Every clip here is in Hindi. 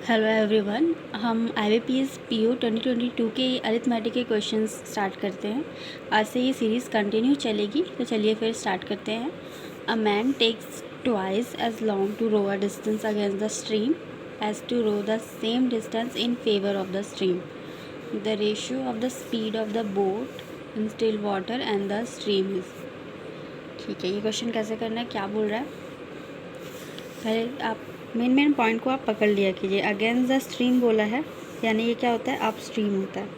Hello everyone. हम IBPS PO 2022 के अरिथमेटिक के क्वेश्चंस स्टार्ट करते हैं। आज से ये सीरीज़ कंटिन्यू चलेगी, तो चलिए फिर स्टार्ट करते हैं। A man takes twice as long to row a distance against the stream as to row the same distance in favour of the stream. The ratio of the speed of the boat in still water and the stream is. ठीक है, ये क्वेश्चन कैसे करना है, क्या बोल रहा है, पहले आप मेन पॉइंट को आप पकड़ लिया कीजिए। अगेंस्ट द स्ट्रीम बोला है, यानी ये क्या होता है, अप स्ट्रीम होता है।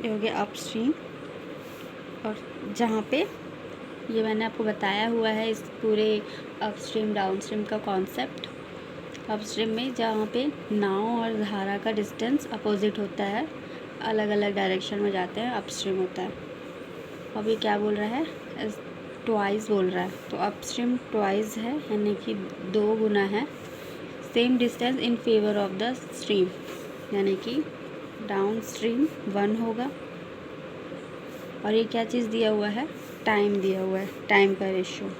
ये हो गया अप स्ट्रीम। और जहाँ पे ये मैंने आपको बताया हुआ है इस पूरे अप स्ट्रीम डाउन स्ट्रीम का कॉन्सेप्ट। अप स्ट्रीम में जहाँ पे नाव और धारा का डिस्टेंस अपोजिट होता है, अलग अलग डायरेक्शन में जाते हैं, अप स्ट्रीम होता है। अब ये क्या बोल रहा है, ट्वाइस बोल रहा है, तो अपस्ट्रीम ट्वाइस है, यानी कि 2 गुना है। Same distance in favour of the stream, यानी कि डाउन स्ट्रीम 1 होगा। और ये क्या चीज़ दिया हुआ है, टाइम दिया हुआ है, टाइम का रेशियो।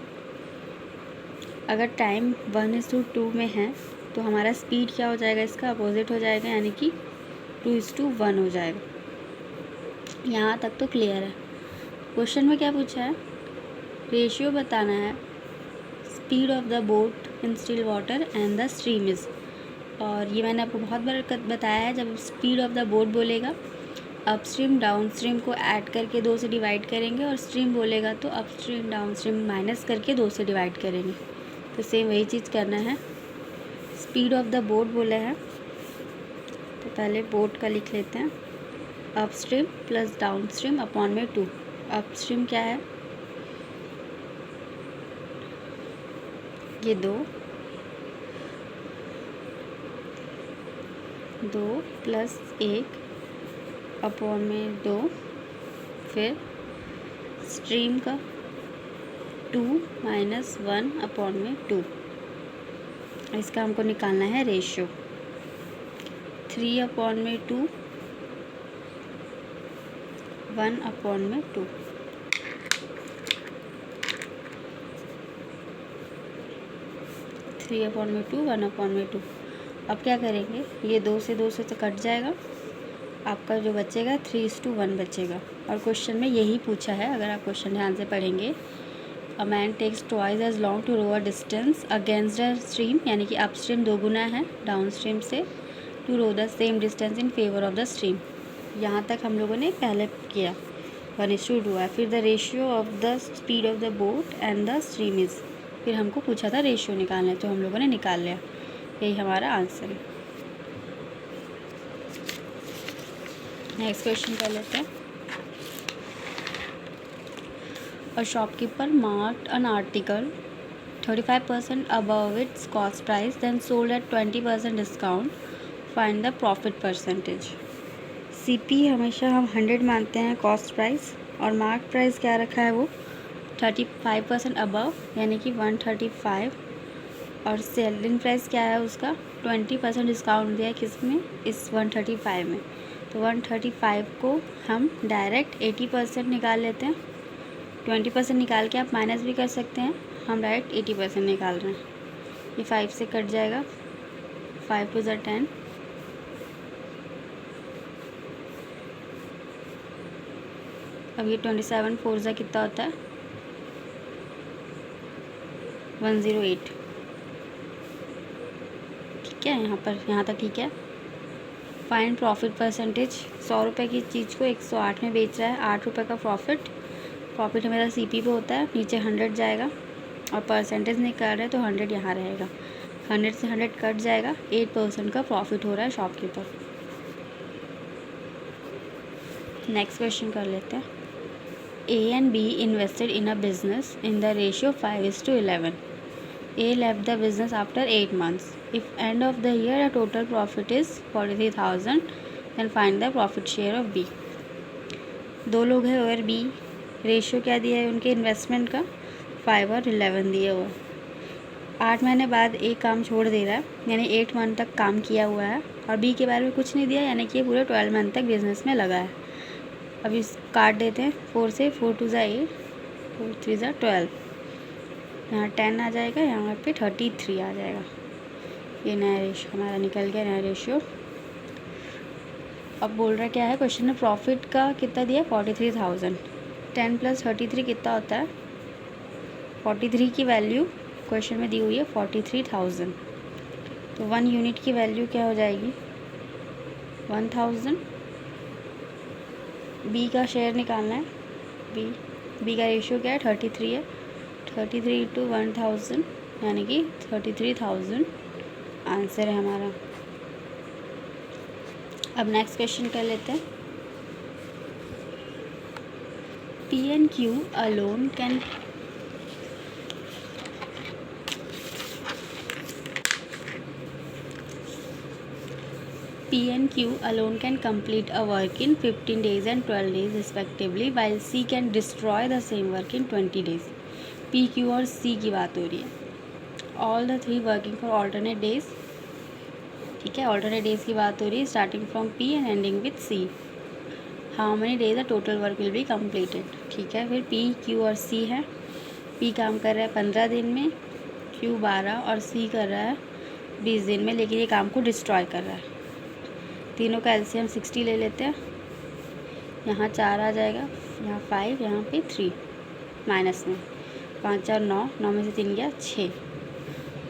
अगर टाइम 1:2 में है तो हमारा स्पीड क्या हो जाएगा, इसका अपोजिट हो जाएगा, यानी कि 2:1 हो जाएगा। यहाँ तक तो क्लियर है। क्वेश्चन में क्या पूछा है, रेशियो बताना है speed of the boat in still water and the stream is. और ये मैंने आपको बहुत बार बताया है, जब स्पीड ऑफ द बोट बोलेगा अपस्ट्रीम डाउन स्ट्रीम को ऐड करके 2 से डिवाइड करेंगे, और स्ट्रीम बोलेगा तो अपस्ट्रीम डाउन स्ट्रीम माइनस करके 2 से डिवाइड करेंगे। तो सेम वही चीज़ करना है। स्पीड ऑफ द बोट बोला है, तो पहले बोट का लिख लेते हैं, upstream plus down stream upon में 2। अपस्ट्रीम क्या है, ये 2 प्लस 1 अपॉन में 2, फिर स्ट्रीम का 2 माइनस 1 अपॉन में 2। इसका हमको निकालना है रेशियो। 3 अपॉन में 2, 1 अपॉन में 2। थ्री अपॉन में 2, 1 अपॉन में 2। अब क्या करेंगे, ये 2 से तो कट जाएगा, आपका जो बचेगा 3:1 बचेगा। और क्वेश्चन में यही पूछा है, अगर आप क्वेश्चन ध्यान से पढ़ेंगे। A man takes twice as long to row a distance against the stream, यानी कि अपस्ट्रीम 2 गुना है डाउन स्ट्रीम से, to row the same distance in favour of the stream. यहाँ तक हम लोगों ने पहले किया, 1:2 है। फिर the ratio of the speed of the boat and the stream is. फिर हमको पूछा था रेशियो निकालना है, तो हम लोगों ने निकाल लिया। यही हमारा आंसर है। नेक्स्ट क्वेश्चन कर लेते हैं। A shopkeeper marked an article 35% above its cost price, then sold at 20% discount. Find the profit percentage. CP हमेशा हम 100 मानते हैं कॉस्ट प्राइस, और मार्क प्राइस क्या रखा है, वो 35% अबव, यानी कि 135। और सेलिंग प्राइस क्या है उसका, 20% डिस्काउंट दिया है, किस में, इस 135 में। तो 135 को हम डायरेक्ट 80% निकाल लेते हैं। 20% निकाल के आप माइनस भी कर सकते हैं, हम डायरेक्ट 80% निकाल रहे हैं। ये 5 से कट जाएगा, 5 × 10। अब ये 27 4 कितना होता है, 108। ठीक है, यहाँ तक ठीक है। Find profit percentage. 100 रुपये की चीज़ को 108 में बेच रहा है, 8 रुपये का प्रॉफिट हमेरा CP पे होता है, नीचे 100 जाएगा, और परसेंटेज निकाल रहे हैं तो 100 यहाँ रहेगा। 100 से 100 कट जाएगा, 8% का प्रॉफिट हो रहा है शॉपकीपर। नेक्स्ट क्वेश्चन कर लेते हैं। A and B invested in a business in the ratio 5:11. A left the business after 8 months. If end of the year the total profit is 43,000, then find the profit share of B. 2 लोग हैं और B, रेशियो क्या दिया है उनके इन्वेस्टमेंट का, 5 और 11 दिया हुआ है। 8 महीने बाद एक काम छोड़ दे रहा है, यानी 8 मंथ तक काम किया हुआ है, और B के बारे में कुछ नहीं दिया, यानी कि ये पूरे 12 मंथ तक बिजनेस में लगा है। अब इस काट देते हैं, 4 से 4 × 8, 4 × 3 = 12। यहाँ 10 आ जाएगा, यहाँ पे 33 आ जाएगा। ये नया रेशियो हमारा निकल गया, नया रेशियो। अब बोल रहा क्या है क्वेश्चन में, प्रॉफिट का कितना दिया, 43,000। 10 + 33 कितना होता है, 43 की वैल्यू क्वेश्चन में दी हुई है 43,000। तो 1 यूनिट की वैल्यू क्या हो जाएगी, 1000। बी का शेयर निकालना है, बी का रेशियो क्या है, 33 है। 33 × 1000 यानी कि 33,000 आंसर है हमारा। अब नेक्स्ट क्वेश्चन कर लेते हैं। P&Q alone can complete a work in 15 days and 12 days respectively, while C can destroy the same work in 20 days. P, Q और C की बात हो रही है। All the three working for alternate days, ठीक है, alternate days की बात हो रही है, starting from P and ending with C. How many days the total work will be completed, ठीक है। फिर P, Q और C है। P काम कर रहा है 15 दिन में, Q 12 और C कर रहा है 20 दिन में, लेकिन ये काम को डिस्ट्रॉय कर रहा है। तीनों का एलसीएम 60 ले लेते हैं। यहाँ 4 आ जाएगा, यहाँ 5, यहाँ पे 3 माइनस में, 5 और 9, 9 में से 3 गया 6।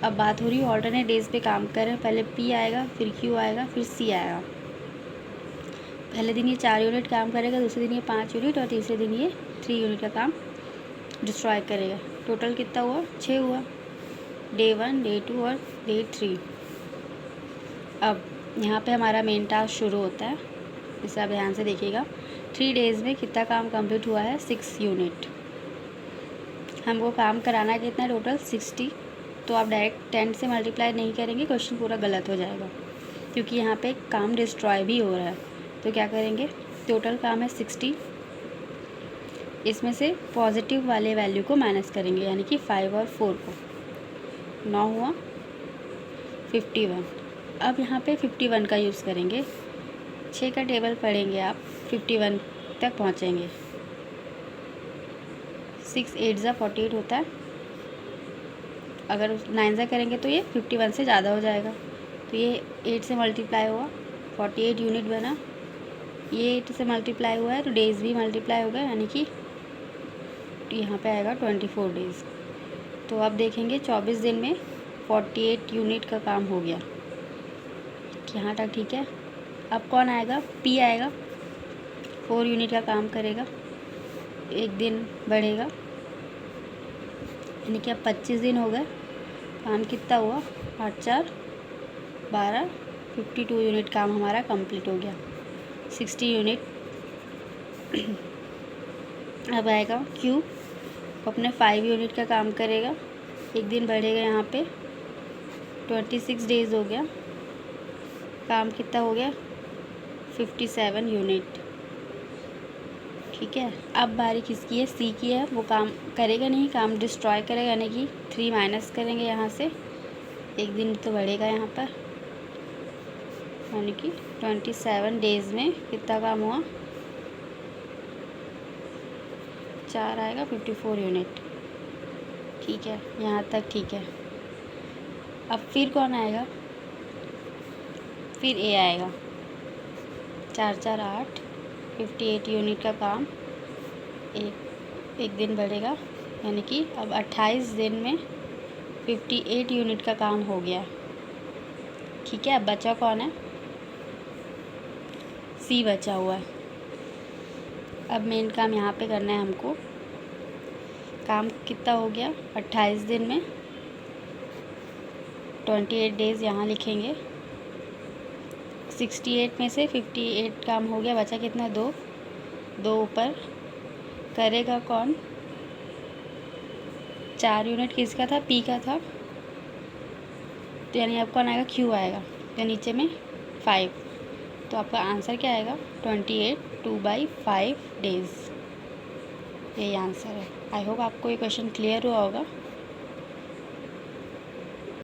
अब बात हो रही है ऑल्टरनेट डेज पे काम कर रहे हैं। पहले P आएगा, फिर Q आएगा, फिर C आएगा। पहले दिन ये 4 यूनिट काम करेगा, दूसरे दिन ये 5 यूनिट और तीसरे दिन ये 3 यूनिट का काम डिस्ट्रॉय करेगा। टोटल कितना हुआ, 6 हुआ, डे 1, डे 2 और डे 3। अब यहाँ पे हमारा मेन टास्क शुरू होता है, इसे आप ध्यान से देखिएगा। 3 डेज़ में कितना काम कंप्लीट हुआ है, 6 यूनिट। हमको काम कराना है कितना, टोटल 60। तो आप डायरेक्ट 10 से मल्टीप्लाई नहीं करेंगे, क्वेश्चन पूरा गलत हो जाएगा, क्योंकि यहाँ पे काम डिस्ट्रॉय भी हो रहा है। तो क्या करेंगे, टोटल काम है 60, इसमें से पॉजिटिव वाले वैल्यू को माइनस करेंगे, यानी कि 5 और 4 को। 9 हुआ 51। अब यहाँ पे 51 का यूज़ करेंगे। 6 का टेबल पढ़ेंगे आप, 51 तक पहुँचेंगे। 6 8 ज़ा 48 होता है। अगर 9 ज़ा करेंगे तो ये 51 से ज़्यादा हो जाएगा। तो ये 8 से मल्टीप्लाई हुआ, 48 यूनिट बना। ये 8 से मल्टीप्लाई हुआ है तो डेज़ भी मल्टीप्लाई होगा, यानी कि यहाँ पे आएगा 24 डेज़। तो अब देखेंगे 24 दिन में 48 यूनिट का काम हो गया। यहाँ तक ठीक है। अब कौन आएगा, P आएगा, 4 यूनिट का काम करेगा, 1 दिन बढ़ेगा, यानी कि अब 25 दिन हो गए। काम कितना हुआ, 8 4 12, 52 यूनिट काम हमारा कंप्लीट हो गया, 60 यूनिट। अब आएगा Q, अपने 5 यूनिट का काम करेगा, 1 दिन बढ़ेगा, यहाँ पे 26 डेज़ हो गया। काम कितना हो गया, 57 यूनिट, ठीक है। अब बारी किसकी है, C की है। वो काम करेगा नहीं, काम डिस्ट्रॉय करेगा, यानी कि 3 माइनस करेंगे यहाँ से, 1 दिन तो बढ़ेगा यहाँ पर, यानी कि 27 डेज़ में कितना काम हुआ, 4 आएगा, 54 यूनिट, ठीक है। यहाँ तक ठीक है। अब फिर कौन आएगा, फिर A आएगा, 4 4 8, 58 यूनिट का काम, एक दिन बढ़ेगा, यानी कि अब 28 दिन में 58 यूनिट का काम हो गया, ठीक है। अब बचा कौन है, C बचा हुआ है। अब मेन काम यहाँ पे करना है हमको। काम कितना हो गया, 28 दिन में 28 डेज़ यहाँ लिखेंगे। 68 में से 58 काम हो गया, बचा कितना, 2 ऊपर। करेगा कौन, 4 यूनिट किसका था, P का था, तो यानी अब कौन आएगा, Q आएगा, तो नीचे में 5। तो आपका आंसर क्या आएगा, 28 2/5 डेज़, यही आंसर है। आई होप आपको ये क्वेश्चन क्लियर हुआ होगा।